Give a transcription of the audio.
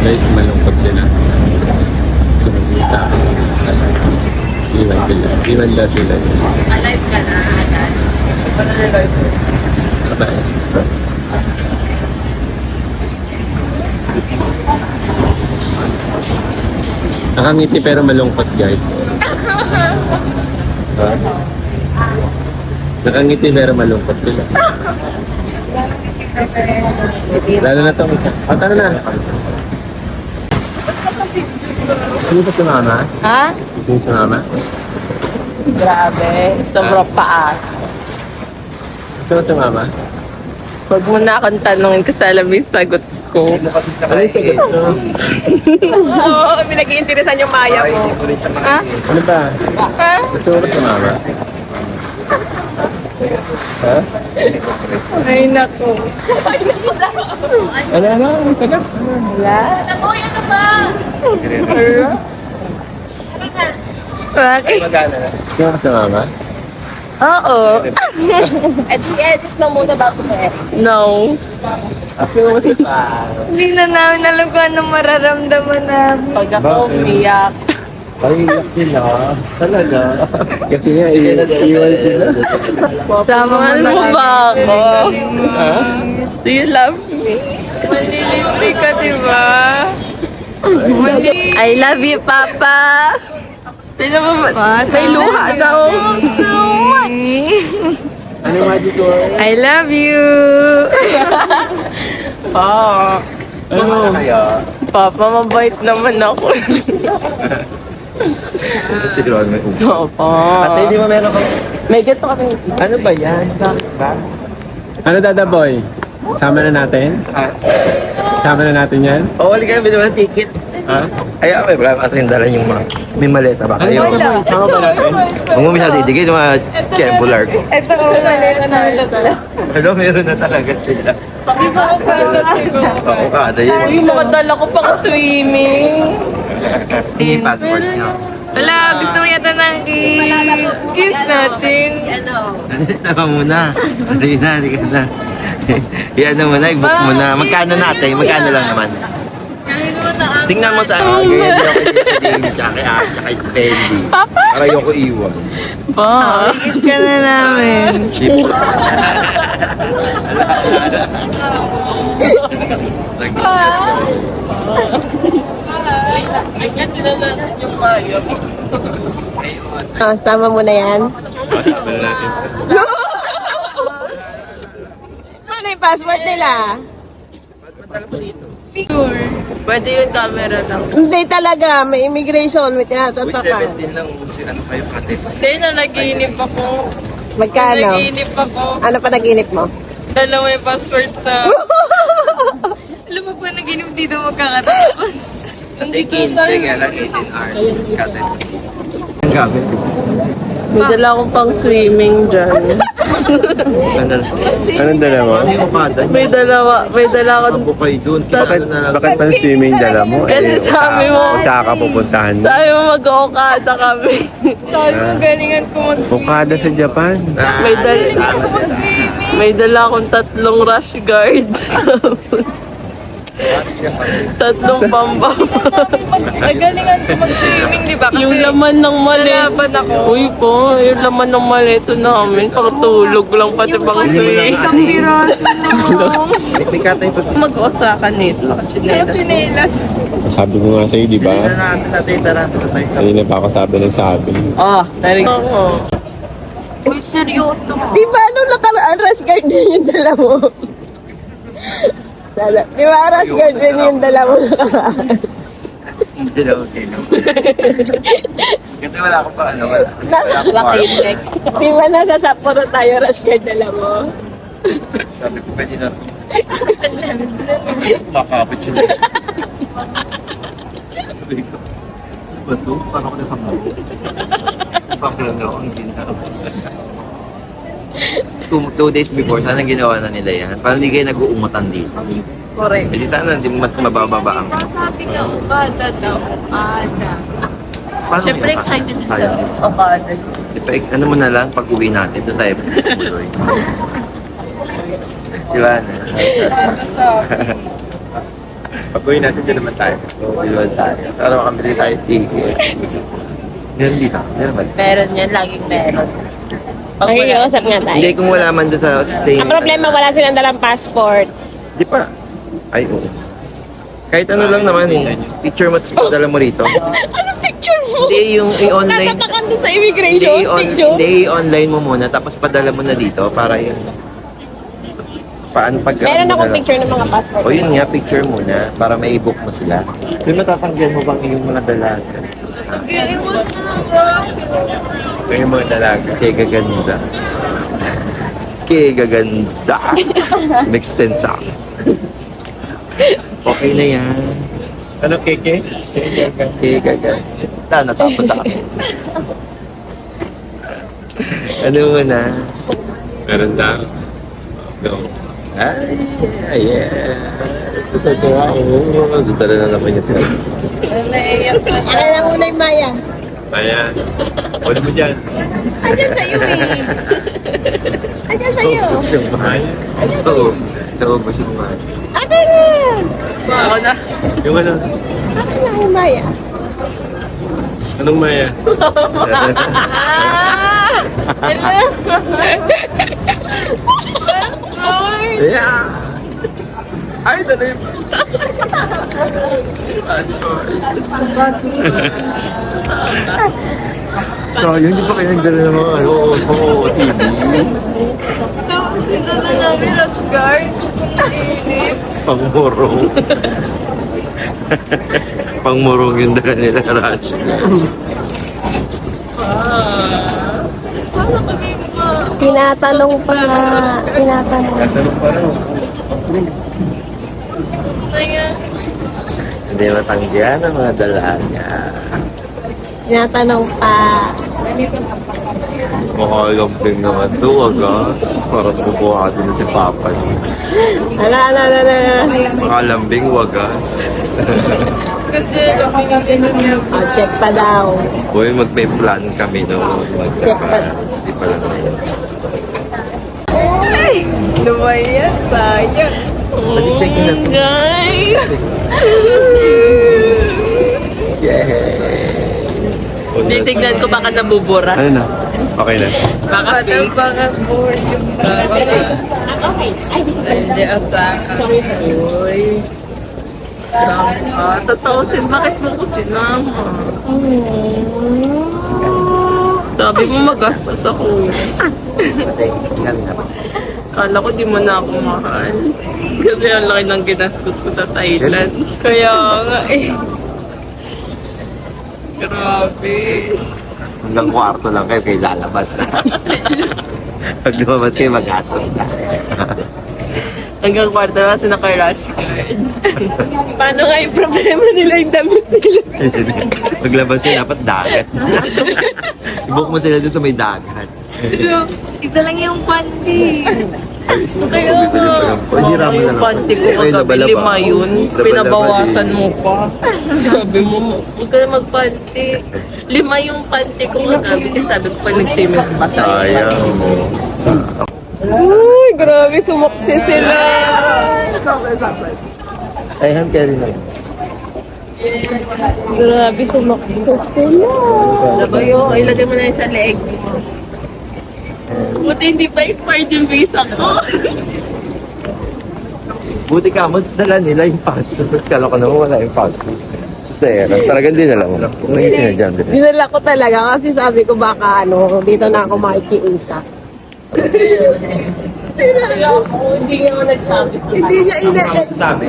Guys, malungkot sila. Sunod niya sa akin. Iwan sila. Iwan daw sila. Alive ka na, agad. Bye. Nakangiti pero malungkot, guys. Ha? Nakangiti pero malungkot sila. Lalo na ito. Tara na. Sino ba si mama? Ha? Sino si mama? Grabe. Sobrang paas. Sino si mama? Huwag mo na akong tanongin kasi alam mo yung sagot ko. Ano yung sagot mo? Oo, pinag-iinteresan yung maya mo. Ha? Ano ba? Ha? Gusto mo ba si mama? Ha? Ay, naku. Ano? Ang sagot? Wala. Ako, yan na ba? Bakit? Gusto mo ba si mama? Oo. Edit lang muna bago mo. No. Gusto mo ba si Pao? Hindi na namin alam kung anong mararamdaman namin. Pag ako Bakit? umiyak. Ay, iyak sila. Talaga? Kasi nga, iwan sila. Samahan mo ba ako? Ha? Do you love me? Malilibre ka, diba? I love you, Papa. Sino mo ba? May luha daw. So much. Ano magic word? I love you. Pa. Ano? Papa, mabait naman ako. Siguro may upo. Papa. Ate, hindi mo meron kang... May gato kami. Ano ba yan? Bakit ba? Ano, Dada Boy? Sama na natin? Sama na natin yan? O, wali kayo, binili mo ng ticket. Ha? Ay, may wala kasi yung dala yung mga... May maleta ba Ano kayo? ba, Boy? Sama ba natin? Huwag mo masyado idigay yung mga Kembular ko. Ito, malita namin na talaga. Hello, meron na talaga sila. Di ba ako Oo, kada yun. Uy, makadala ko pang swimming. Sige, passport niyo. Wala, gusto mo yata ng kiss natin. Tama muna. Halika na. Yan na muna, i-book mo na. Magkano natin? Magkano lang naman? Tingnan mo sa akin. Ganyan din ako dito tsaka kay Ate, kay Fendi. Para ayoko iwan. Pa, kiss ka na namin. Cheap. Sama mo na yan. Sama na natin. Ano yung passport nila? Pwede yung camera lang. Hindi talaga, may immigration, may Uy, tinatatakan. 17 lang. Ano kayo, Ate? Hindi na, naginip ako. Magkano? Naginip ako. Ano pa naginip mo? Dalawa yung passport na. Alam mo ba, naginip dito magkakatapos. Ate, 15 nga lang, 18 hours. Kate. Ang gamit. May dala akong pang swimming dyan. Ano? Anong dala mo? Ano yung okada? May dala akong Mabukay dun. Bakit pang swimming dala mo? Kasi sabi mo- Saan ka pupuntahan mo? sabi mo mag-okada kami. Sabi mo galingan ko mag-swimming. Okada sa Japan. May dala akong 3 rash guard. 3 pambaba. Nagalingan ko mag-swimming, di ba? Kasi yung laman ng maleta. Uy po, yung laman ng maleta namin. Pagtulog lang pati pang swimming. Isang piraso lang. May katay pa sa... Mag-Osaka nito. Kaya pinelas. Sabi ko nga sa'yo, di ba? Natin, tara tayo sa... Kanina pa ako sabi ng sabi. Oh, narinig. Uy, seryoso mo. Di ba nung nakaraan, rush guard din yung dala mo? Di ba rush guard din yung dala mo nakaraan? Hello. Kasi wala akong pa ano. Wala akong Lakitek. Di ba nasa Sapporo tayo, rush guard dala mo? Sabi ko, pwede na. Makapit yun. Sabi ko, ano ba ito? Parang ako nasa mga. Bakit na ang ginawa. 2 days before, sana ginawa na nila yan. Parang hindi kayo nag-uumutan dito. Correct. Hindi sana, hindi mas mabababa ang... Sabi nga, okada daw. Okada. Paano Siyempre yun? excited din Sayang. kami. Okada. Ano mo na lang, pag uwi natin, ito tayo. Di ba? Pag-uwi natin, din naman tayo. Di ba tayo? Para makabili tayo ticket. Meron dito. Meron. Meron yan, laging meron. Nakikiusap nga tayo. Hindi, kung wala man doon sa same... Ang problema, wala silang dalang passport. Di pa. Ay, oo. Kahit ano lang naman eh. Picture mo, tapos dala mo rito. Ano picture mo? Hindi, yung i-online. Natatakan doon sa immigration picture. Hindi, i-online mo muna, tapos padala mo na dito para yung... Paano pag... Meron akong picture ng mga passport. O yun nga, picture muna, para mai-book mo sila. May matatanggihan mo bang yung mga dalaga? Ito yung mga dalaga. Kaya gaganda. Kaya gaganda. Mixed sense ako. Okay na yan. Ano, Keke? Kaya gaganda. Natapos sa akin. Ano muna? Meron lang. No. Ay, yeah. Totoo. Dutala na naman niya sila. Ano na muna yung Maya? Ayan. Wala mo dyan. Andyan sa'yo eh. Andyan sa'yo. Naubos yung mahal. Oo. Naubos yung mahal. Akin na! Ako na. Yung ano? Akin na yung Maya. Anong Maya? Yeah. Ay, dala yung... So, yun di pa kayo nagdala ng mga TV. Tapos sinala namin ang guard. Pangmurong. Pangmurong yung dala nila, Rush. Tinatanong pa nga. Tinatanong. Tatanong pa rin. Hindi matanggihan ang mga dalaga. Tinatanong pa. Makakalamping naman ito, wagas. Parang kukuha din na si Papa niya. Ala. Makalambing, wagas. Oh, check pa daw. Uy, mag-plan kami no. Check pa. Di pa lang. Lumayan, sayang. Pati check in natin. Guys. Yay! Titignan ko baka nabubura. Ano na? Okay na. Baka fake. Baka board yung hindi asa. Uy. Totoo sin, bakit mo ko sinama? Sabi mo magastos ako. Kala ko di mo na ako mahal. Kasi ang laki ng ginastos ko sa Thailand. Kaya nga eh. Grabe. Hanggang kwarto lang kayo lalabas. Pag lumabas kayo, magastos na. Hanggang kwarto lang kasi naka-rush guard. Paano nga yung problema nila yung damit nila? Paglabas kayo, dapat dagat. I-book mo sila doon sa may dagat. Ito lang yung panty. Ay, kaya hiraman na yung lang. panty ko Ay, kagabi, laba-laba. 5 yun. Laba-laba Pinabawasan din. mo pa. Sabi mo, huwag ka na magpanty. 5 yung panty ko kagabi. Kasi sabi ko pa nag-swimming pa sa Sayang mo. Uy, grabe, sumapsi sila. Ay, hand carry na. Grabe, sumapsi sila. Sabi ko, ilagay mo na yun sa leeg mo. Buti hindi pa expired yung visa ko. Buti ka mo, dala nila yung passport. Kala ko naman wala yung passport. So, Sarah, talagang dinala mo. Naging sinadyan din. Dinala ko talaga kasi sabi ko baka dito na ako makikiusap. Hindi nga ako nagsabi. Hindi niya Sabi.